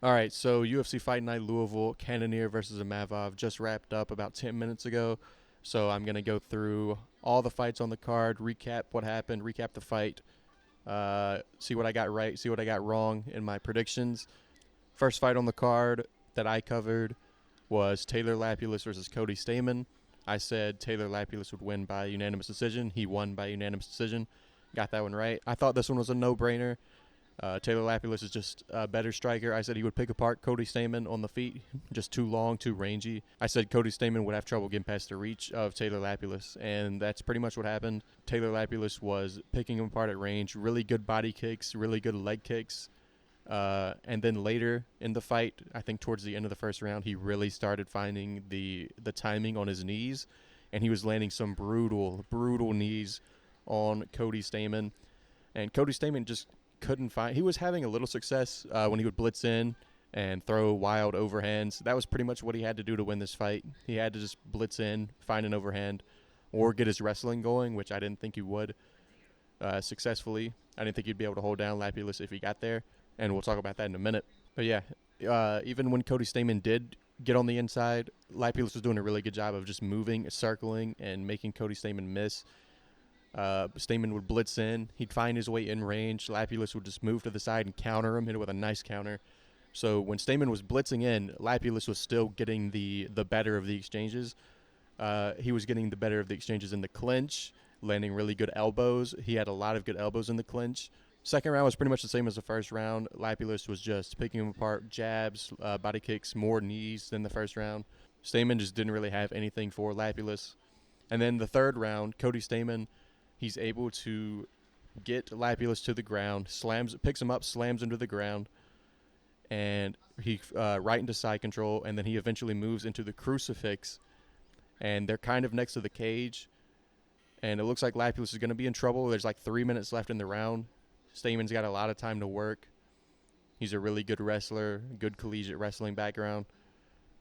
All right, so UFC Fight Night Louisville, Cannonier versus Imavov just wrapped up about 10 minutes ago. So I'm going to go through all the fights on the card, recap what happened, recap the fight, see what I got right, see what I got wrong in my predictions. First fight on the card that I covered was Taylor Lapilus versus Cody Stamann. I said Taylor Lapilus would win by unanimous decision. He won by unanimous decision. Got that one right. I thought this one was a no-brainer. Taylor Lapilus is just a better striker. I said he would pick apart Cody Stamann on the feet, just too long, too rangy. I said Cody Stamann would have trouble getting past the reach of Taylor Lapilus, and that's pretty much what happened. Taylor Lapilus was picking him apart at range, really good body kicks, really good leg kicks. And then later in the fight, I think towards the end of the first round, he really started finding the timing on his knees, and he was landing some brutal knees on Cody Stamann. And Cody Stamann just couldn't find. He was having a little success when he would blitz in and throw wild overhands. That was pretty much what he had to do to win this fight. He had to just blitz in, find an overhand, or get his wrestling going, which I didn't think he would successfully. I didn't think he'd be able to hold down Lapilus if he got there, and we'll talk about that in a minute. But yeah, even when Cody Stamann did get on the inside, Lapilus was doing a really good job of just moving, circling, and making Cody Stamann miss. Stamann would blitz in. He'd find his way in range. Lapilus would just move to the side and counter him, hit it with a nice counter. So when Stamann was blitzing in, Lapilus was still getting the better of the exchanges. He was getting the better of the exchanges in the clinch, landing really good elbows. He had a lot of good elbows in the clinch. Second round was pretty much the same as the first round. Lapilus was just picking him apart, jabs, body kicks, more knees than the first round. Stamann just didn't really have anything for Lapilus. And then the third round, Cody Stamann, he's able to get Lapilus to the ground, picks him up, slams him to the ground, and he right into side control, and then he eventually moves into the crucifix, and they're kind of next to the cage, and it looks like Lapilus is going to be in trouble. There's like 3 minutes left in the round. Stamann's got a lot of time to work. He's a really good wrestler, good collegiate wrestling background.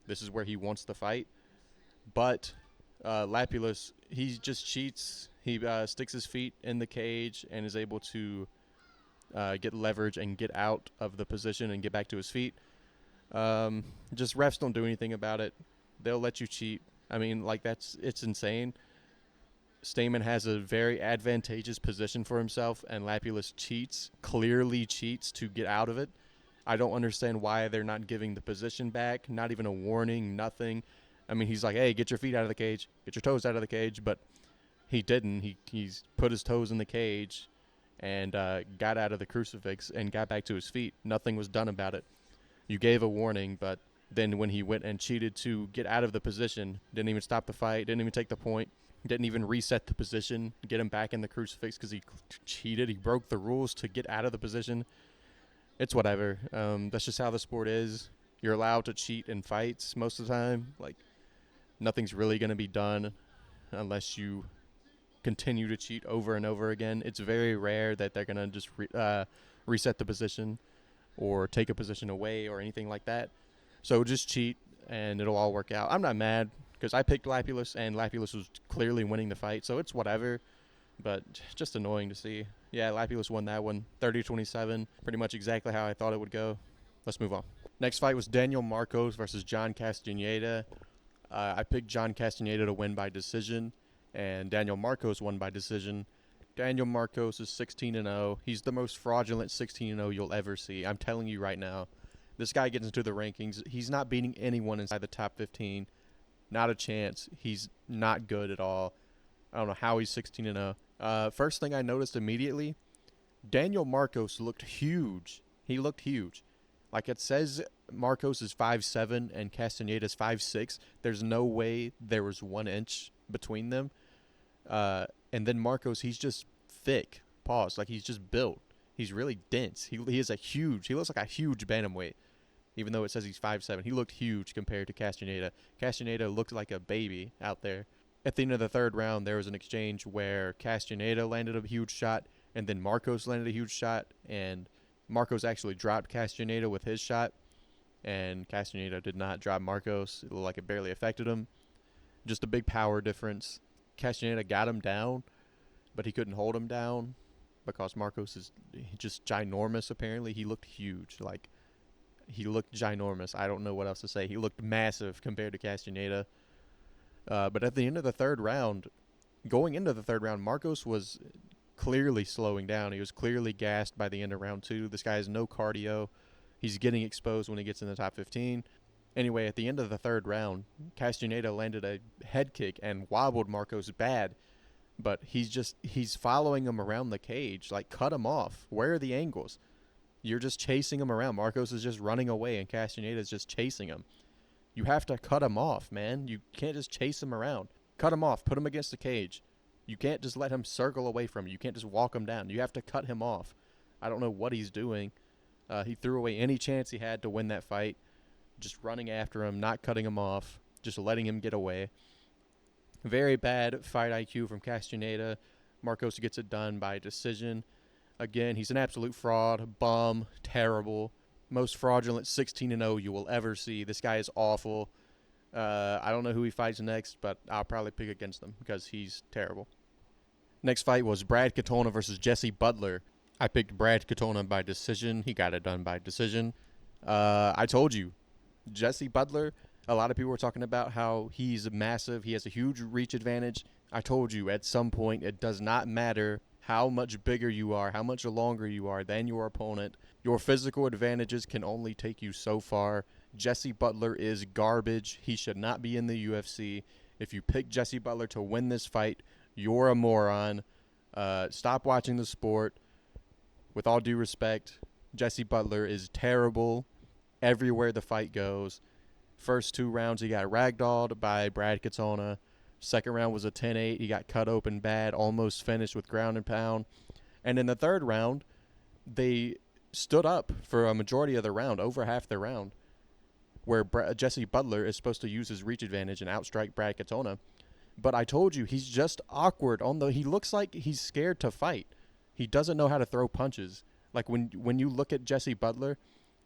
This is where he wants to fight. But Lapilus, he just cheats. He sticks his feet in the cage and is able to get leverage and get out of the position and get back to his feet. Just refs don't do anything about it. They'll let you cheat. I mean, like, it's insane. Stamann has a very advantageous position for himself, and Lapilus clearly cheats to get out of it. I don't understand why they're not giving the position back, not even a warning, nothing. I mean, he's like, hey, get your feet out of the cage, get your toes out of the cage, but he didn't. He's put his toes in the cage and got out of the crucifix and got back to his feet. Nothing was done about it. You gave a warning, but then when he went and cheated to get out of the position, didn't even stop the fight, didn't even take the point, didn't even reset the position, get him back in the crucifix because he cheated. He broke the rules to get out of the position. It's whatever. That's just how the sport is. You're allowed to cheat in fights most of the time. Like, nothing's really going to be done unless you continue to cheat over and over again. It's very rare that they're going to just reset the position or take a position away or anything like that. So just cheat and it'll all work out. I'm not mad because I picked Lapilus and Lapilus was clearly winning the fight, so it's whatever. But just annoying to see. Yeah, Lapilus won that one, 30-27, pretty much exactly how I thought it would go. Let's move on. Next fight was Daniel Marcos versus John Castaneda. I picked John Castaneda to win by decision, and Daniel Marcos won by decision. Daniel Marcos is 16-0. He's the most fraudulent 16-0 you'll ever see. I'm telling you right now. This guy gets into the rankings. He's not beating anyone inside the top 15. Not a chance. He's not good at all. I don't know how he's 16-0. First thing I noticed immediately, Daniel Marcos looked huge. He looked huge. Like, it says Marcos is 5'7" and Castaneda's 5'6". There's no way there was 1 inch between them. And then Marcos, he's just thick. Pause. Like, he's just built. He's really dense. He looks like a huge bantamweight. Even though it says he's 5'7", he looked huge compared to Castaneda. Castaneda looked like a baby out there. At the end of the third round, there was an exchange where Castaneda landed a huge shot, and then Marcos landed a huge shot, and Marcos actually dropped Castaneda with his shot, and Castaneda did not drop Marcos. It looked like it barely affected him. Just a big power difference. Castaneda got him down, but he couldn't hold him down because Marcos is just ginormous, apparently. He looked huge, like He looked ginormous. I don't know what else to say. He looked massive compared to Castaneda. But at the end of the third round, going into the third round, Marcos was clearly slowing down. He was clearly gassed by the end of round 2. This guy has no cardio. He's getting exposed when he gets in the top 15. Anyway, at the end of the third round, Castaneda landed a head kick and wobbled Marcos bad. But he's following him around the cage. Like, cut him off. Where are the angles? You're just chasing him around. Marcos is just running away, and Castaneda is just chasing him. You have to cut him off, man. You can't just chase him around. Cut him off. Put him against the cage. You can't just let him circle away from you. You can't just walk him down. You have to cut him off. I don't know what he's doing. He threw away any chance he had to win that fight. Just running after him, not cutting him off, just letting him get away. Very bad fight IQ from Castaneda. Marcos gets it done by decision. Again, he's an absolute fraud, bum, terrible. Most fraudulent 16-0 you will ever see. This guy is awful. I don't know who he fights next, but I'll probably pick against him because he's terrible. Next fight was Brad Katona versus Jesse Butler. I picked Brad Katona by decision. He got it done by decision. I told you, Jesse Butler, a lot of people were talking about how he's massive. He has a huge reach advantage. I told you, at some point, it does not matter how much bigger you are, how much longer you are than your opponent. Your physical advantages can only take you so far. Jesse Butler is garbage. He should not be in the UFC. If you pick Jesse Butler to win this fight, you're a moron. Stop watching the sport. With all due respect, Jesse Butler is terrible everywhere the fight goes. First 2 rounds, he got ragdolled by Brad Katona. Second round was a 10-8. He got cut open bad, almost finished with ground and pound. And in the third round, they stood up for a majority of the round, over half the round, where Jesse Butler is supposed to use his reach advantage and outstrike Brad Katona. But I told you, he's just awkward. He looks like he's scared to fight. He doesn't know how to throw punches. Like, when you look at Jesse Butler,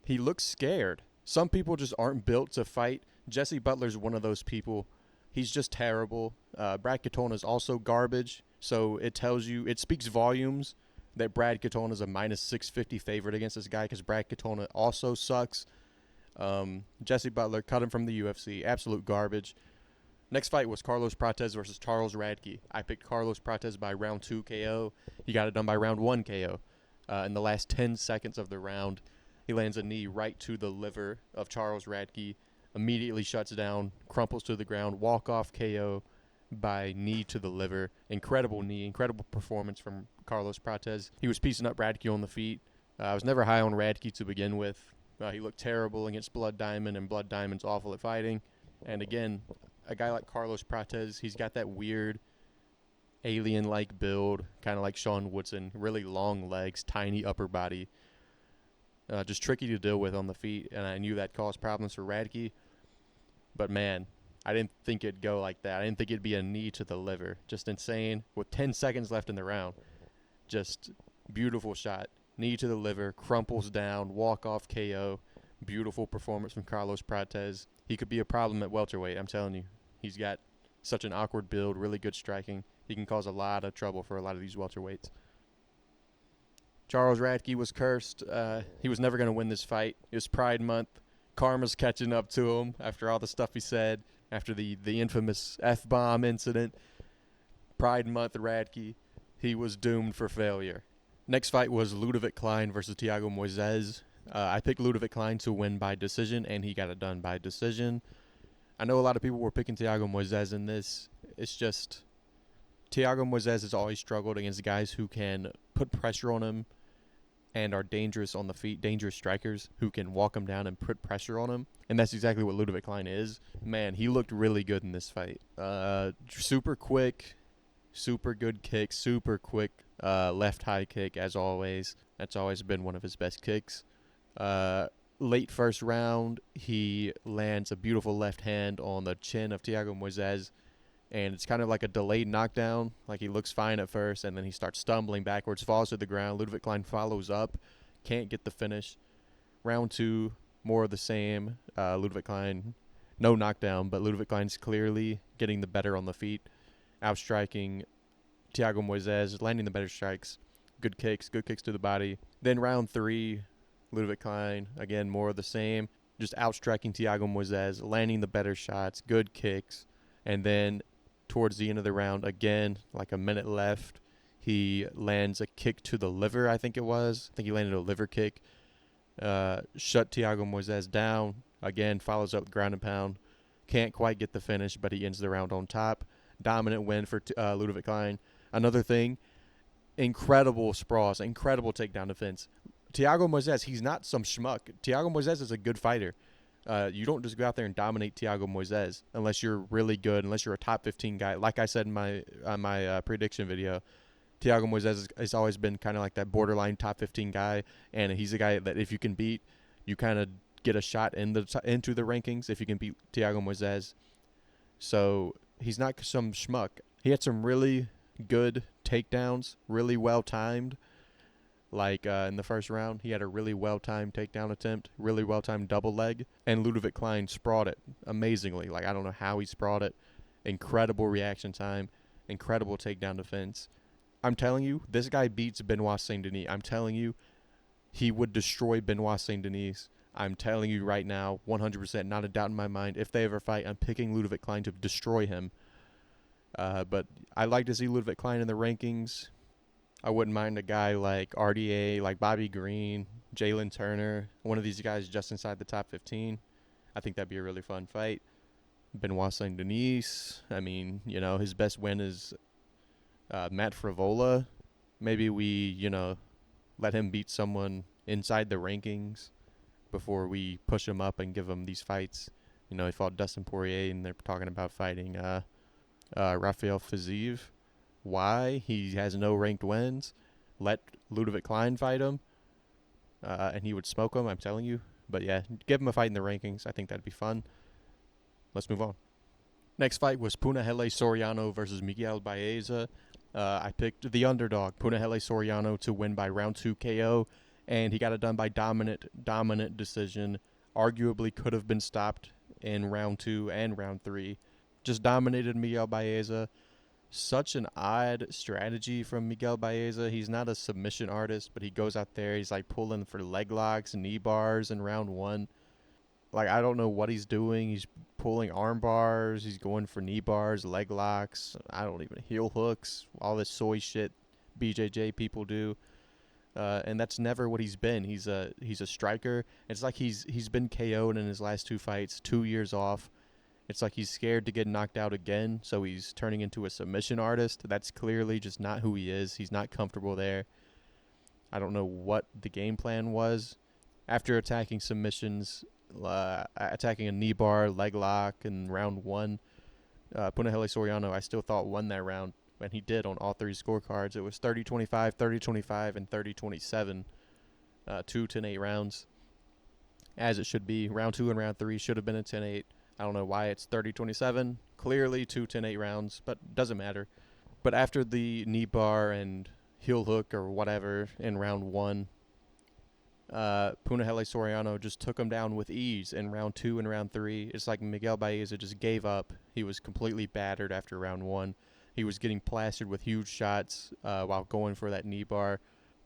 he looks scared. Some people just aren't built to fight. Jesse Butler's one of those people. He's just terrible. Brad Katona is also garbage. So it speaks volumes that Brad Katona is a minus 650 favorite against this guy because Brad Katona also sucks. Jesse Butler, cut him from the UFC. Absolute garbage. Next fight was Carlos Prates versus Charles Radtke. I picked Carlos Prates by round 2 KO. He got it done by round 1 KO. In the last 10 seconds of the round, he lands a knee right to the liver of Charles Radtke. Immediately shuts down, crumples to the ground, walk-off KO by knee to the liver. Incredible knee, incredible performance from Carlos Prates. He was piecing up Radtke on the feet. I was never high on Radtke to begin with. He looked terrible against Blood Diamond, and Blood Diamond's awful at fighting. And again, a guy like Carlos Prates, he's got that weird alien-like build, kind of like Sean Woodson. Really long legs, tiny upper body. Just tricky to deal with on the feet, and I knew that caused problems for Radtke. But, man, I didn't think it'd go like that. I didn't think it'd be a knee to the liver. Just insane. With 10 seconds left in the round, just beautiful shot. Knee to the liver, crumples down, walk-off KO. Beautiful performance from Carlos Prates. He could be a problem at welterweight, I'm telling you. He's got such an awkward build, really good striking. He can cause a lot of trouble for a lot of these welterweights. Charles Radtke was cursed. He was never going to win this fight. It was Pride Month. Karma's catching up to him after all the stuff he said, after the infamous F-bomb incident. Pride Month Radtke. He was doomed for failure. Next fight was Ludovit Klein versus Thiago Moises. I picked Ludovit Klein to win by decision, and he got it done by decision. I know a lot of people were picking Thiago Moises in this. It's just Thiago Moises has always struggled against guys who can put pressure on him and are dangerous on the feet, dangerous strikers who can walk him down and put pressure on him. And that's exactly what Ludovit Klein is. Man, he looked really good in this fight. Super quick, super good kick, super quick left high kick as always. That's always been one of his best kicks. Late first round, he lands a beautiful left hand on the chin of Thiago Moises. And it's kind of like a delayed knockdown. Like, he looks fine at first, and then he starts stumbling backwards, falls to the ground. Ludovit Klein follows up, can't get the finish. Round 2, more of the same. Ludovit Klein, no knockdown, but Ludovit Klein's clearly getting the better on the feet, outstriking Thiago Moises, landing the better strikes. Good kicks to the body. Then round 3, Ludovit Klein, again, more of the same. Just outstriking Thiago Moises, landing the better shots, good kicks. And then towards the end of the round, again, like a minute left, he lands a kick to the liver, I think it was. I think he landed a liver kick. Shut Thiago Moises down. Again, follows up ground and pound. Can't quite get the finish, but he ends the round on top. Dominant win for Ludovit Klein. Another thing, incredible sprawls, incredible takedown defense. Thiago Moises, he's not some schmuck. Thiago Moises is a good fighter. You don't just go out there and dominate Thiago Moises unless you're really good, unless you're a top 15 guy. Like I said in my prediction video, Thiago Moises has always been kind of like that borderline top 15 guy, and he's a guy that if you can beat, you kind of get a shot into the rankings if you can beat Thiago Moises. So he's not some schmuck. He had some really good takedowns, really well timed. Like in the first round, he had a really well-timed takedown attempt, really well-timed double leg, and Ludovit Klein sprawled it amazingly. Like, I don't know how he sprawled it. Incredible reaction time, incredible takedown defense. I'm telling you, this guy beats Benoit Saint-Denis. I'm telling you, he would destroy Benoit Saint-Denis. I'm telling you right now, 100%, not a doubt in my mind. If they ever fight, I'm picking Ludovit Klein to destroy him. But I like to see Ludovit Klein in the rankings. I wouldn't mind a guy like RDA, like Bobby Green, Jalen Turner, one of these guys just inside the top 15. I think that'd be a really fun fight. Benoit Saint-Denis, I mean, his best win is Matt Frivola. Maybe we, let him beat someone inside the rankings before we push him up and give him these fights. He fought Dustin Poirier, and they're talking about fighting Rafael Fiziev. Why? He has no ranked wins. Let Ludovit Klein fight him, and he would smoke him, I'm telling you. But yeah, give him a fight in the rankings. I think that'd be fun. Let's move on. Next fight was Punahele Soriano versus Miguel Baeza. I picked the underdog, Punahele Soriano, to win by round 2 KO, and he got it done by dominant decision. Arguably could have been stopped in round 2 and round 3. Just dominated Miguel Baeza. Such an odd strategy from Miguel Baeza. He's not a submission artist, but he goes out there. He's like pulling for leg locks and knee bars in round 1. Like, I don't know what he's doing. He's pulling arm bars. He's going for knee bars, leg locks. I don't even heel hooks. All this soy shit BJJ people do. And that's never what he's been. He's a striker. It's like he's been KO'd in his last 2 fights, 2 years off. It's like he's scared to get knocked out again, so he's turning into a submission artist. That's clearly just not who he is. He's not comfortable there. I don't know what the game plan was. After attacking submissions, attacking a knee bar, leg lock in round 1, Punahele Soriano, I still thought won that round, and he did on all 3 scorecards. It was 30-25, 30-25, and 30-27, 2 10-8 rounds, as it should be. Round 2 and round 3 should have been a 10-8. I don't know why it's 30-27. Clearly 2 10-8 rounds, but doesn't matter. But after the knee bar and heel hook or whatever in round 1, Punahele Soriano just took him down with ease in round 2 and round 3. It's like Miguel Baeza just gave up. He was completely battered after round 1. He was getting plastered with huge shots while going for that knee bar.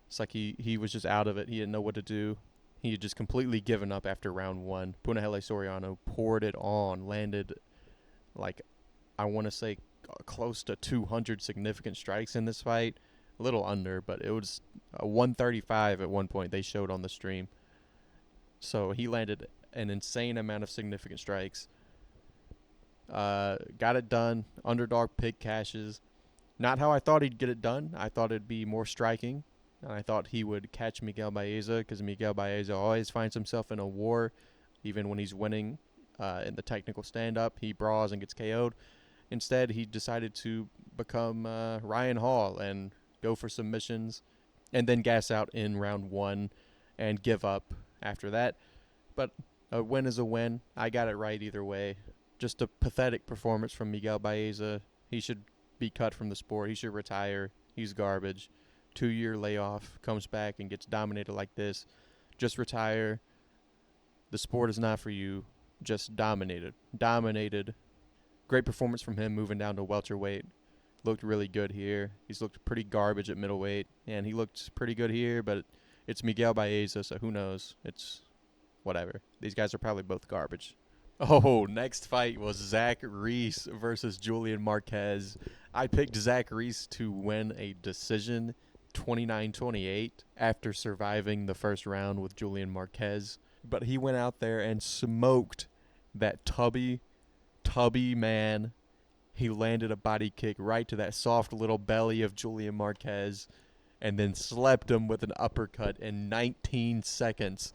It's like he was just out of it. He didn't know what to do. He had just completely given up after round 1. Punahele Soriano poured it on, landed, like, I want to say close to 200 significant strikes in this fight. A little under, but it was 135 at one point they showed on the stream. So he landed an insane amount of significant strikes. Got it done. Underdog pick cashes. Not how I thought he'd get it done. I thought it'd be more striking. And I thought he would catch Miguel Baeza, because Miguel Baeza always finds himself in a war. Even when he's winning in the technical stand-up, he brawls and gets KO'd. Instead, he decided to become Ryan Hall and go for submissions and then gas out in round 1 and give up after that. But a win is a win. I got it right either way. Just a pathetic performance from Miguel Baeza. He should be cut from the sport. He should retire. He's garbage. 2-year layoff, comes back and gets dominated like this. Just retire. The sport is not for you. Just dominated. Great performance from him moving down to welterweight. Looked really good here. He's looked pretty garbage at middleweight, and he looked pretty good here, but It's Miguel Baeza, so who knows? It's whatever. These guys are probably both garbage. Oh, next fight was Zach Reese versus Julian Marquez. I picked Zach Reese to win a decision 29-28 after surviving the first round with Julian Marquez. But he went out there and smoked that tubby man. He landed a body kick right to that soft little belly of Julian Marquez and then slept him with an uppercut in 19 seconds.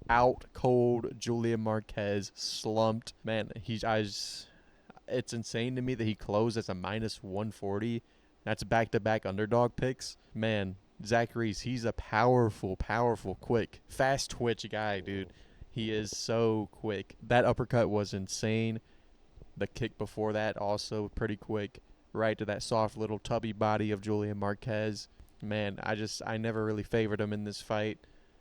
Out cold Julian Marquez, slumped. Man, it's insane to me that he closed as a minus 140. That's back-to-back underdog picks. Man, Zach Reese, he's a powerful, quick, fast twitch guy, dude. He is so quick. That uppercut was insane. The kick before that also pretty quick. Right to that soft little tubby body of Julian Marquez. Man, I never really favored him in this fight.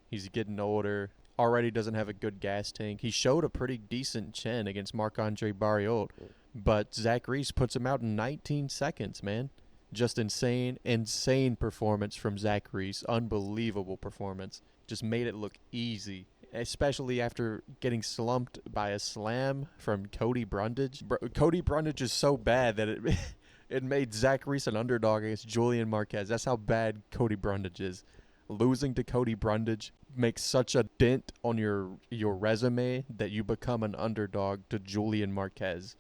He's getting older. Already doesn't have a good gas tank. He showed a pretty decent chin against Marc-Andre Barriault. But Zach Reese puts him out in 19 seconds, man. Just insane performance from Zach Reese. Unbelievable performance. Just made it look easy. Especially after getting slumped by a slam from Cody Brundage. Cody Brundage is so bad that it made Zach Reese an underdog against Julian Marquez. That's how bad Cody Brundage is. Losing to Cody Brundage makes such a dent on your resume that you become an underdog to Julian Marquez.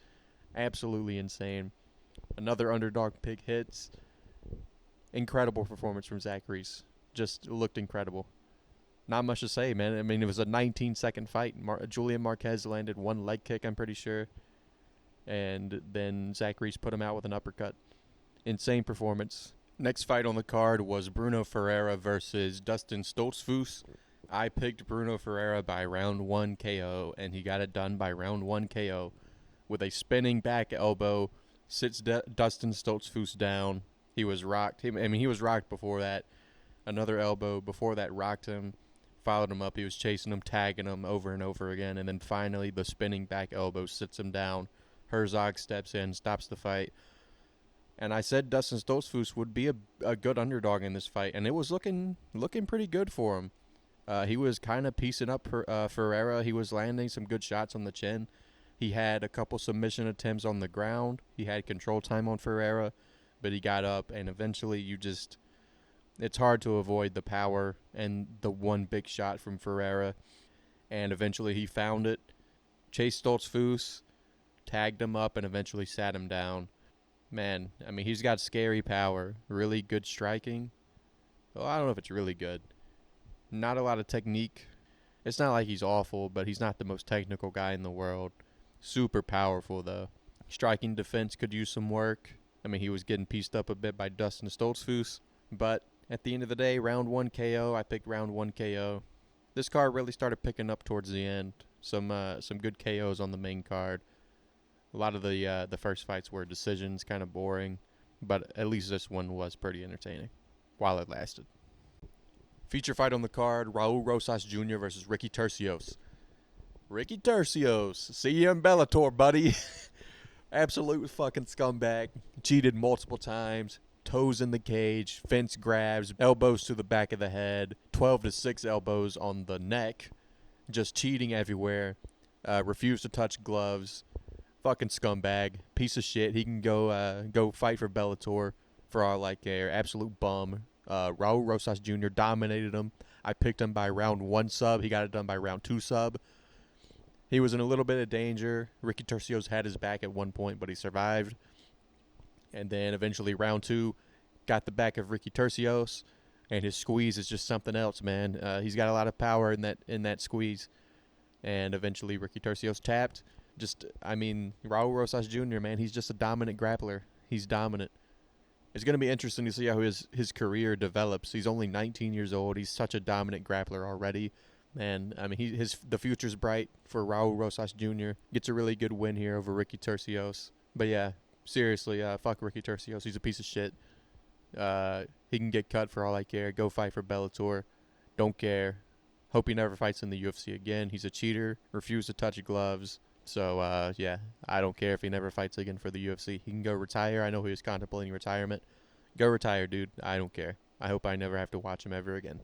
Absolutely insane. Another underdog pick hits. Incredible performance from Zach Reese. Just looked incredible. Not much to say, man. I mean, it was a 19-second fight. Julian Marquez landed one leg kick, I'm pretty sure. And then Zach Reese put him out with an uppercut. Insane performance. Next fight on the card was Brunno Ferreira versus Dustin Stoltzfus. I picked Brunno Ferreira by round 1 KO, and he got it done by round 1 KO. With a spinning back elbow, sits Dustin Stoltzfus down. He was rocked. He was rocked before that. Another elbow before that rocked him. Followed him up. He was chasing him, tagging him over and over again. And then finally the spinning back elbow sits him down. Herzog steps in, stops the fight. And I said Dustin Stoltzfus would be a good underdog in this fight. And it was looking pretty good for him. He was kind of piecing up Ferreira. He was landing some good shots on the chin. He had a couple submission attempts on the ground. He had control time on Ferreira. But he got up, and eventually it's hard to avoid the power and the one big shot from Ferreira. And eventually he found it, chased Stoltzfus, tagged him up, and eventually sat him down. Man, I mean, he's got scary power, really good striking. Well, I don't know if it's really good. Not a lot of technique. It's not like he's awful, but he's not the most technical guy in the world. Super powerful, though. Striking defense could use some work. I mean, he was getting pieced up a bit by Dustin Stoltzfus. But at the end of the day, round 1 KO. I picked round 1 KO. This card really started picking up towards the end. Some good KOs on the main card. A lot of the first fights were decisions, kind of boring. But at least this one was pretty entertaining while it lasted. Feature fight on the card, Raul Rosas Jr. versus Ricky Turcios. Ricky Turcios, see you in Bellator, buddy. Absolute fucking scumbag. Cheated multiple times. Toes in the cage, fence grabs, elbows to the back of the head, 12-6 elbows on the neck. Just cheating everywhere. Refused to touch gloves. Fucking scumbag. Piece of shit. He can go fight for Bellator for all I care. Absolute bum. Raul Rosas Jr. dominated him. I picked him by round 1 sub. He got it done by round 2 sub. He was in a little bit of danger. Ricky Turcios had his back at one point, but he survived. And then eventually round 2 got the back of Ricky Turcios, and his squeeze is just something else, man. He's got a lot of power in that squeeze. And eventually Ricky Turcios tapped. Raul Rosas Jr., man, he's just a dominant grappler. He's dominant. It's going to be interesting to see how his career develops. He's only 19 years old. He's such a dominant grappler already. Man, I mean, the future's bright for Raul Rosas Jr. Gets a really good win here over Ricky Turcios. But yeah, seriously, fuck Ricky Turcios. He's a piece of shit. He can get cut for all I care. Go fight for Bellator. Don't care. Hope he never fights in the UFC again. He's a cheater. Refused to touch gloves. So, yeah, I don't care if he never fights again for the UFC. He can go retire. I know he was contemplating retirement. Go retire, dude. I don't care. I hope I never have to watch him ever again.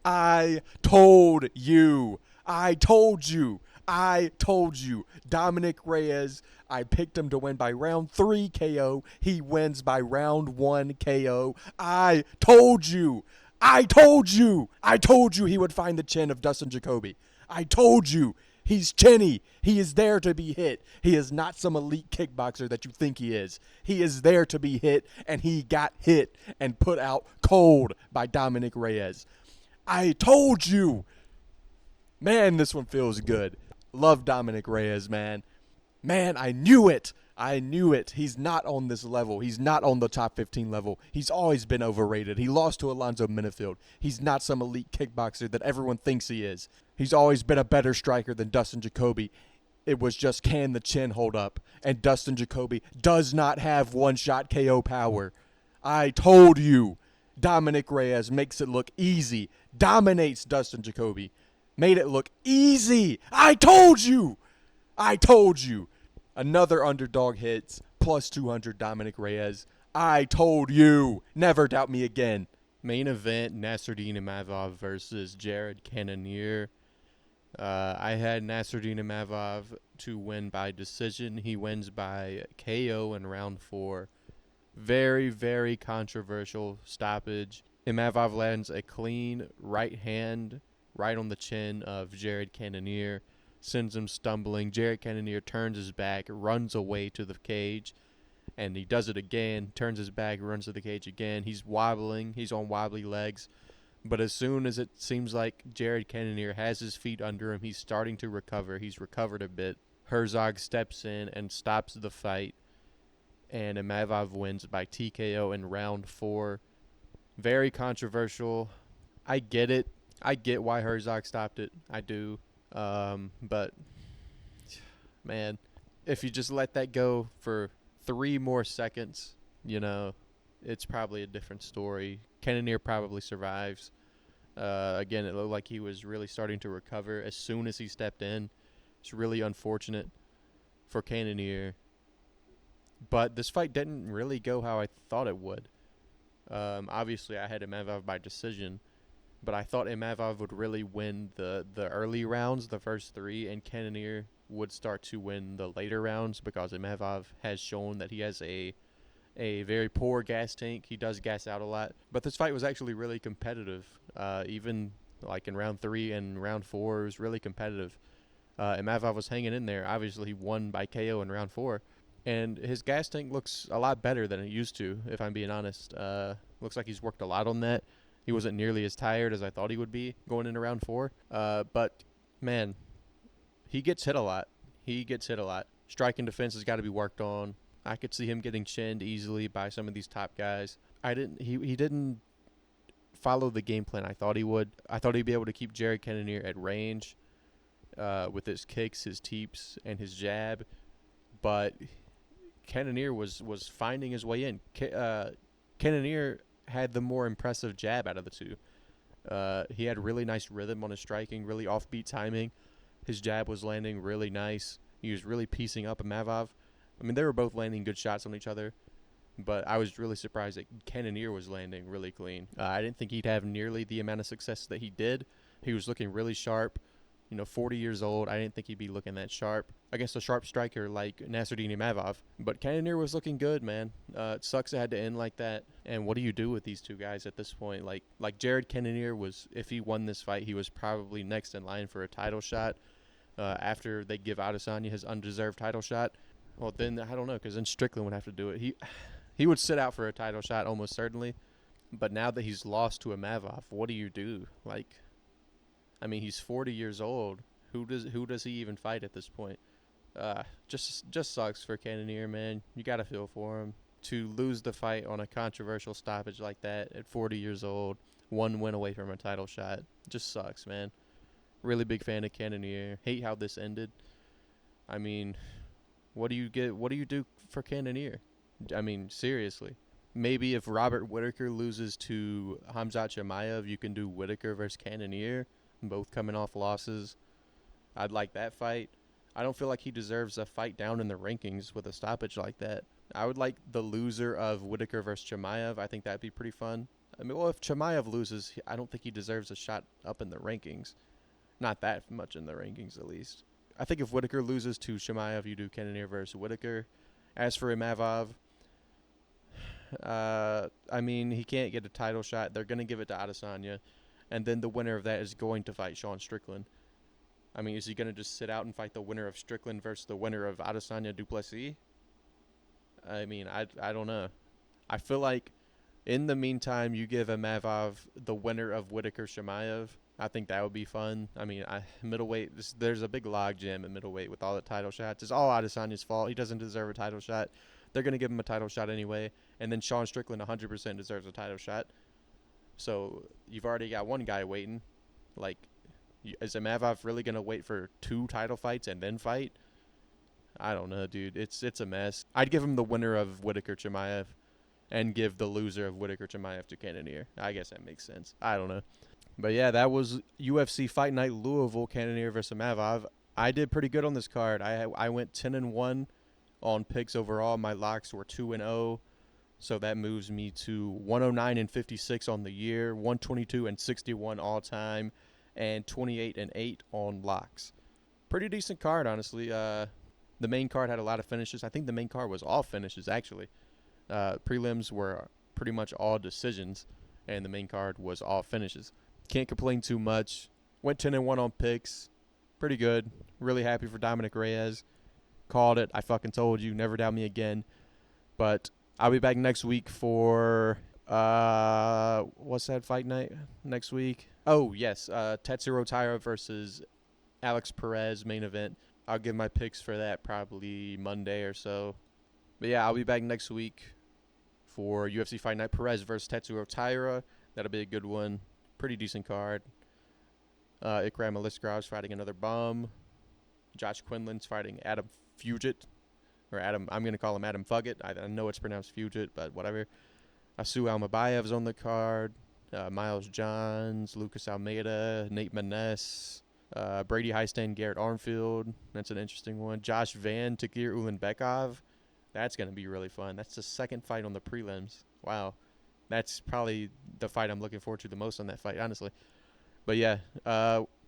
I told you. I told you. I told you. Dominick Reyes, I picked him to win by round 3 KO. He wins by round 1 KO. I told you. I told you. I told you he would find the chin of Dustin Jacoby. I told you. He's chinny. He is there to be hit. He is not some elite kickboxer that you think he is. He is there to be hit, and he got hit and put out cold by Dominick Reyes. I told you. Man, this one feels good. Love Dominick Reyes, man. Man, I knew it. I knew it. He's not on this level. He's not on the top 15 level. He's always been overrated. He lost to Alonzo Minifield. He's not some elite kickboxer that everyone thinks he is. He's always been a better striker than Dustin Jacoby. It was just, can the chin hold up? And Dustin Jacoby does not have one-shot KO power. I told you. Dominick Reyes makes it look easy. Dominates Dustin Jacoby. Made it look easy. I told you. I told you. Another underdog hits, plus 200 Dominick Reyes. I told you. Never doubt me again. Main event, Nassourdine Imavov versus Jared Cannonier. I had Nassourdine Imavov to win by decision. He wins by KO in round 4. Very, very controversial stoppage. Imavov lands a clean right hand right on the chin of Jared Cannonier. Sends him stumbling. Jared Cannonier turns his back, runs away to the cage, and he does it again, turns his back, runs to the cage again. He's wobbling. He's on wobbly legs. But as soon as it seems like Jared Cannonier has his feet under him, he's starting to recover. He's recovered a bit. Herzog steps in and stops the fight, and Imavov wins by TKO in round 4. Very controversial. I get it. I get why Herzog stopped it. I do. But, man, if you just let that go for 3 more seconds, it's probably a different story. Cannonier probably survives. Again, it looked like he was really starting to recover as soon as he stepped in. It's really unfortunate for Cannonier. But this fight didn't really go how I thought it would. Obviously, I had Imavov by decision. But I thought Imavov would really win the early rounds, the first 3, and Cannonier would start to win the later rounds because Imavov has shown that he has a very poor gas tank. He does gas out a lot. But this fight was actually really competitive. Even like in round 3 and round 4, it was really competitive. Imavov was hanging in there. Obviously, he won by KO in round 4. And his gas tank looks a lot better than it used to, if I'm being honest. Looks like he's worked a lot on that. He wasn't nearly as tired as I thought he would be going into round 4. But, man, he gets hit a lot. Strike and defense has got to be worked on. I could see him getting chinned easily by some of these top guys. He didn't follow the game plan I thought he would. I thought he'd be able to keep Jared Cannonier at range with his kicks, his teeps, and his jab. But Cannonier was finding his way in. Cannonier had the more impressive jab out of the two. He had really nice rhythm on his striking, really offbeat timing. His jab was landing really nice. He was really piecing up Imavov. I mean, they were both landing good shots on each other, but I was really surprised that Cannonier was landing really clean. I didn't think he'd have nearly the amount of success that he did. He was looking really sharp. 40 years old. I didn't think he'd be looking that sharp against a sharp striker like Nassourdine Imavov. But Cannonier was looking good, man. It sucks it had to end like that. And what do you do with these two guys at this point? Like Jared Cannonier was, if he won this fight, he was probably next in line for a title shot after they give Adesanya his undeserved title shot. Well, then I don't know, because then Strickland would have to do it. He would sit out for a title shot almost certainly. But now that he's lost to Imavov, what do you do? He's 40 years old. Who does he even fight at this point? Just sucks for Cannonier, man. You got to feel for him. To lose the fight on a controversial stoppage like that at 40 years old, 1 win away from a title shot, just sucks, man. Really big fan of Cannonier. Hate how this ended. I mean, what do you do for Cannonier? I mean, seriously. Maybe if Robert Whittaker loses to Khamzat Chimaev, you can do Whittaker versus Cannonier. Both coming off losses. I'd like that fight. I don't feel like he deserves a fight down in the rankings with a stoppage like that. I would like the loser of Whittaker versus Chimaev. I think that'd be pretty fun. I mean, well, if Chimaev loses, I don't think he deserves a shot up in the rankings. Not that much in the rankings, at least. I think if Whitaker loses to Chimaev, you do Cannonier versus Whitaker. As for Imavov, I mean, he can't get a title shot. They're going to give it to Adesanya. And then the winner of that is going to fight Sean Strickland. I mean, is he going to just sit out and fight the winner of Strickland versus the winner of Adesanya Duplessis? I mean, I don't know. I feel like in the meantime, you give Imavov the winner of Whitaker Chimaev. I think that would be fun. I mean, middleweight, there's a big log jam in middleweight with all the title shots. It's all Adesanya's fault. He doesn't deserve a title shot. They're going to give him a title shot anyway. And then Sean Strickland 100% deserves a title shot. So you've already got one guy waiting. Like, is Imavov really going to wait for 2 title fights and then fight? I don't know, dude. It's a mess. I'd give him the winner of Whitaker Chimaev and give the loser of Whitaker Chimaev to Cannonier. I guess that makes sense. I don't know. But yeah, that was UFC Fight Night Louisville, Cannonier versus Imavov. I did pretty good on this card. I went 10-1 on picks overall. My locks were 2-0. So that moves me to 109-56 on the year, 122-61 all time, and 28-8 on locks. Pretty decent card, honestly. The main card had a lot of finishes. I think the main card was all finishes, actually. Prelims were pretty much all decisions, and the main card was all finishes. Can't complain too much. Went 10-1 on picks. Pretty good. Really happy for Dominick Reyes. Called it. I fucking told you. Never doubt me again. But I'll be back next week for, what's that fight night next week? Oh, yes. Tetsuro Taira versus Alex Perez main event. I'll give my picks for that probably Monday or so. But yeah, I'll be back next week for UFC Fight Night. Perez versus Tetsuro Taira. That'll be a good one. Pretty decent card. Ikram Aliskrar's fighting another bum. Josh Quinlan's fighting Adam Fugit. Or Adam, I'm going to call him Adam Fugit. I know it's pronounced Fugit, but whatever. Asu Almabayev's on the card. Miles Johns, Lucas Almeida, Nate Maness, Brady Heistan, Garrett Armfield. That's an interesting one. Josh Van, Takir Ulanbekov. That's going to be really fun. That's the second fight on the prelims. Wow. That's probably the fight I'm looking forward to the most on that fight, honestly. But yeah,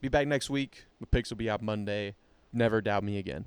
be back next week. The picks will be out Monday. Never doubt me again.